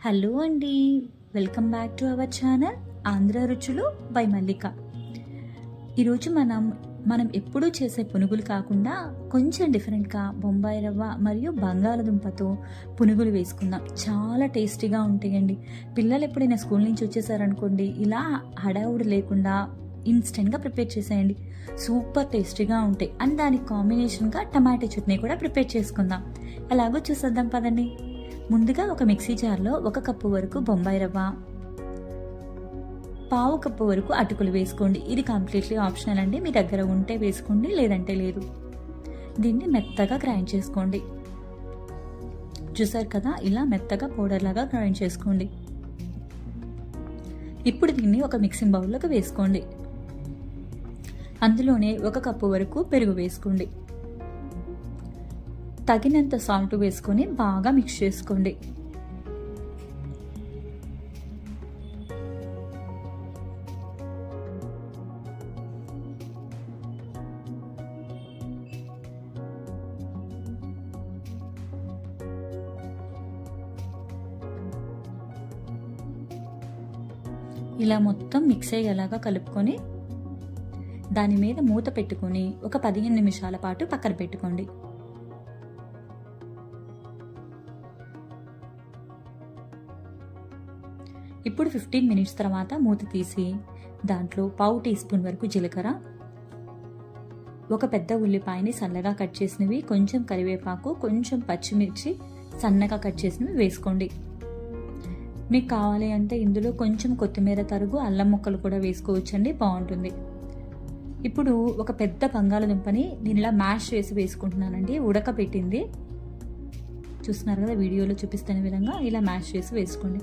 Hello అండి, welcome back to our channel Andhra రుచులు by మల్లిక. ఈరోజు మనం ఎప్పుడూ చేసే పునుగులు కాకుండా కొంచెం డిఫరెంట్గా బొంబాయి రవ్వ మరియు బంగాళదుంపతో పునుగులు వేసుకుందాం. చాలా టేస్టీగా ఉంటాయండి. పిల్లలు ఎప్పుడైనా స్కూల్ నుంచి వచ్చేసారనుకోండి, ఇలా హడావుడి లేకుండా ఇన్స్టెంట్గా ప్రిపేర్ చేసేయండి. సూపర్ టేస్టీగా ఉంటాయి. అండ్ దానికి కాంబినేషన్గా టమాటో చట్నీ కూడా ప్రిపేర్ చేసుకుందాం. ఎలాగో చూసేద్దాం పదండి. ముందుగా ఒక మిక్సీ జార్లో 1 కప్పు వరకు బొంబాయి రవ్వ, పావు కప్పు వరకు అటుకులు వేసుకోండి. ఇది కంప్లీట్లీ ఆప్షనల్ అండి. మీ దగ్గర ఉంటే వేసుకోండి, లేదంటే లేదు. దీన్ని మెత్తగా గ్రైండ్ చేసుకోండి. చూసారు కదా, ఇలా మెత్తగా పౌడర్ లాగా గ్రైండ్ చేసుకోండి. ఇప్పుడు దీన్ని ఒక మిక్సింగ్ బౌల్లోకి వేసుకోండి. అందులోనే 1 కప్పు వరకు పెరుగు వేసుకోండి. తగినంత సాల్ట్ వేసుకొని బాగా మిక్స్ చేసుకోండి. ఇలా మొత్తం మిక్స్ అయ్యేలాగా కలుపుకొని దాని మీద మూత పెట్టుకొని ఒక 15 నిమిషాల పాటు పక్కన పెట్టుకోండి. ఇప్పుడు 15 మినిట్స్ తర్వాత మూత తీసి దాంట్లో పావు టీ స్పూన్ వరకు జీలకర్ర, ఒక పెద్ద ఉల్లిపాయని సన్నగా కట్ చేసినవి, కొంచెం కరివేపాకు, కొంచెం పచ్చిమిర్చి సన్నగా కట్ చేసినవి వేసుకోండి. మీకు కావాలి అంటే ఇందులో కొంచెం కొత్తిమీర తరుగు, అల్లం ముక్కలు కూడా వేసుకోవచ్చండి, బాగుంటుంది. ఇప్పుడు ఒక పెద్ద బంగాళదుంపని నేను ఇలా మ్యాష్ చేసి వేసుకుంటున్నానండి. ఉడకబెట్టింది చూస్తున్నారు కదా, వీడియోలో చూపిస్తున్న విధంగా ఇలా మ్యాష్ చేసి వేసుకోండి.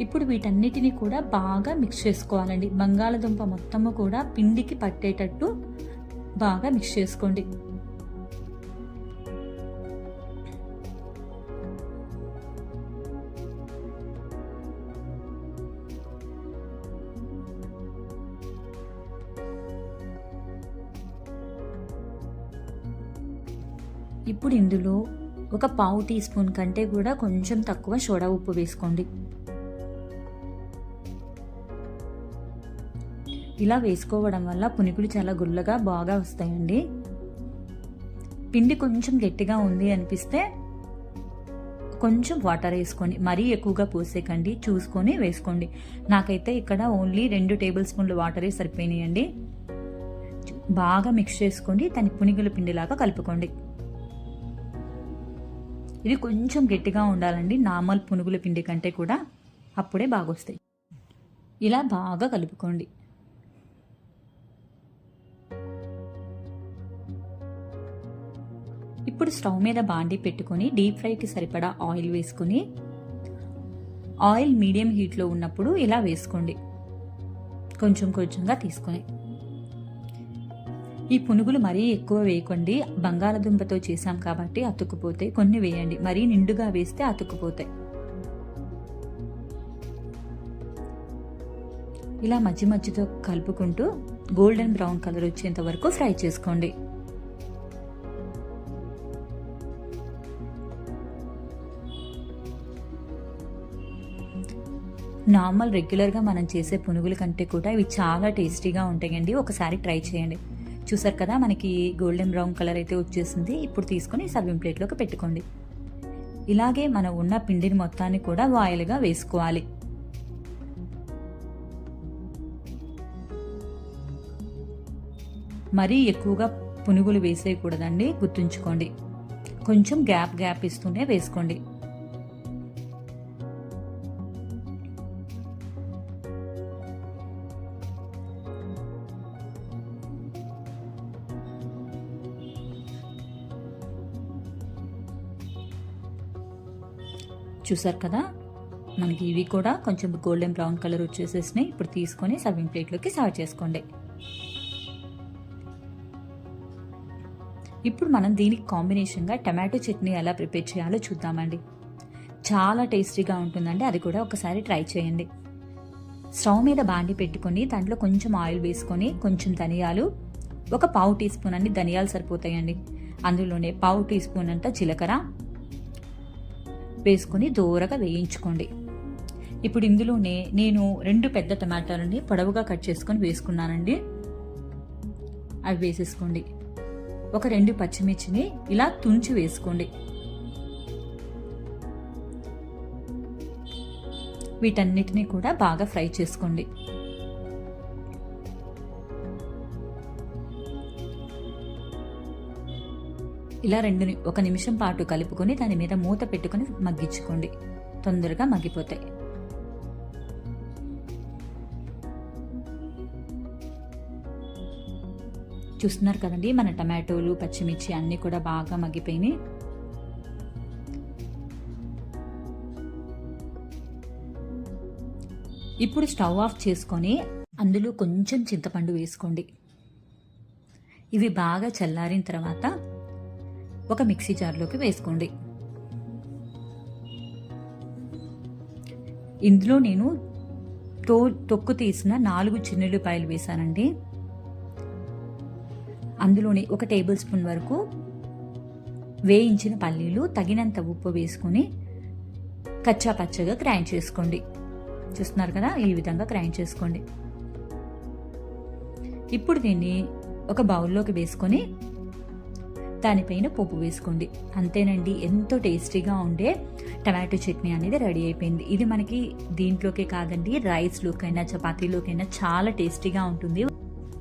ఇప్పుడు వీటన్నిటిని కూడా బాగా మిక్స్ చేసుకోవాలండి. బంగాళదుంప మొత్తము కూడా పిండికి పట్టేటట్టు బాగా మిక్స్ చేసుకోండి. ఇప్పుడు ఇందులో ఒక పావు టీ స్పూన్ కంటే కూడా కొంచెం తక్కువ సోడా ఉప్పు వేసుకోండి. ఇలా వేసుకోవడం వల్ల పునుగులు చాలా గుల్లగా బాగా వస్తాయండి. పిండి కొంచెం గట్టిగా ఉంది అనిపిస్తే కొంచెం వాటర్ వేసుకోండి. మరీ ఎక్కువగా పోసేకండి, చూసుకొని వేసుకోండి. నాకైతే ఇక్కడ ఓన్లీ 2 టేబుల్ స్పూన్లు వాటరే సరిపోయినాయండి. బాగా మిక్స్ చేసుకొని దాన్ని పునుగుల పిండిలాగా కలుపుకోండి. ఇది కొంచెం గట్టిగా ఉండాలండి, నార్మల్ పునుగుల పిండి కంటే కూడా, అప్పుడే బాగా వస్తాయి. ఇలా బాగా కలుపుకోండి. ఇప్పుడు స్టవ్ మీద బాండీ పెట్టుకొని డీప్ ఫ్రైకి సరిపడా ఆయిల్ వేసుకుని, ఆయిల్ మీడియం హీట్లో ఉన్నప్పుడు ఇలా వేసుకోండి, కొంచెం కొంచెంగా తీసుకొని. ఈ పునుగులు మరీ ఎక్కువ వేయకండి, బంగాళదుంపతో చేసాం కాబట్టి అతుక్కుపోతాయి. కొన్ని వేయండి, మరీ నిండుగా వేస్తే అతుక్కుపోతాయి. ఇలా మధ్య మధ్యతో కలుపుకుంటూ గోల్డెన్ బ్రౌన్ కలర్ వచ్చేంత వరకు ఫ్రై చేసుకోండి. నార్మల్ రెగ్యులర్గా మనం చేసే పునుగుల కంటే కూడా ఇవి చాలా టేస్టీగా ఉంటాయండి. ఒకసారి ట్రై చేయండి. చూసారు కదా, మనకి గోల్డెన్ బ్రౌన్ కలర్ అయితే వచ్చేసింది. ఇప్పుడు తీసుకొని సర్వింగ్ ప్లేట్లోకి పెట్టుకోండి. ఇలాగే మనం ఉన్న పిండిని మొత్తాన్ని కూడా వాయిల్గా వేసుకోవాలి. మరీ ఎక్కువగా పునుగులు వేసేయకూడదండి, గుర్తుంచుకోండి. కొంచెం గ్యాప్ ఇస్తూనే వేసుకోండి. చూసారు కదా, మనకి ఇవి కూడా కొంచెం గోల్డెన్ బ్రౌన్ కలర్ వచ్చేసేసినాయి. ఇప్పుడు తీసుకొని సర్వింగ్ ప్లేట్లోకి సర్వ్ చేసుకోండి. ఇప్పుడు మనం దీనికి కాంబినేషన్గా టమాటో చట్నీ ఎలా ప్రిపేర్ చేయాలో చూద్దామండి. చాలా టేస్టీగా ఉంటుందండి, అది కూడా ఒకసారి ట్రై చేయండి. స్టవ్ మీద బాండి పెట్టుకొని దాంట్లో కొంచెం ఆయిల్ వేసుకొని, కొంచెం ధనియాలు, ఒక పావు టీ స్పూన్ అండి ధనియాలు సరిపోతాయండి. అందులోనే పావు టీ స్పూన్ అంత జీలకర్ర, వేసుకొని దూరగా వేయించుకోండి. ఇప్పుడు ఇందులోనే నేను 2 పెద్ద టమాటాలని పొడవుగా కట్ చేసుకొని వేసుకున్నానండి. అవి వేసేసుకోండి. ఒక 2 పచ్చిమిర్చిని ఇలా తుంచి వేసుకోండి. వీటన్నిటిని కూడా బాగా ఫ్రై చేసుకోండి. ఇలా 1 నిమిషం పాటు కలుపుకొని దాని మీద మూత పెట్టుకొని మగ్గించుకోండి. తొందరగా మగ్గిపోతాయి. చూస్తున్నారు కదండి, మన టమాటోలు పచ్చిమిర్చి అన్నీ కూడా బాగా మగ్గిపోయినాయి. ఇప్పుడు స్టవ్ ఆఫ్ చేసుకొని అందులో కొంచెం చింతపండు వేసుకోండి. ఇవి బాగా చల్లారిన తర్వాత ఒక మిక్సీ జార్లోకి వేసుకోండి. ఇందులో నేను తొక్కు తీసిన 4 చిన్నుల్లిపాయలు వేసానండి. అందులోని 1 టేబుల్ స్పూన్ వరకు వేయించిన పల్లీలు, తగినంత ఉప్పు వేసుకొని కచ్చా పచ్చగా గ్రైండ్ చేసుకోండి. చూస్తున్నారు కదా, ఈ విధంగా గ్రైండ్ చేసుకోండి. ఇప్పుడు దీన్ని ఒక బౌల్లోకి వేసుకొని దానిపైన పోపు వేసుకోండి. అంతేనండి, ఎంతో టేస్టీగా ఉండే టమాటో చట్నీ అనేది రెడీ అయిపోయింది. ఇది మనకి దీంట్లోకే కాదండి, రైస్లోకైనా చపాతీలోకైనా చాలా టేస్టీగా ఉంటుంది.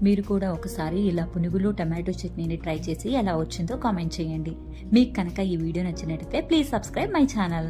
మీరు కూడా ఒకసారి ఇలా పునుగులు టమాటో చట్నీని ట్రై చేసి ఎలా వచ్చిందో కామెంట్ చేయండి. మీకు కనుక ఈ వీడియో నచ్చినట్టయితే ప్లీజ్ సబ్స్క్రైబ్ మై ఛానల్.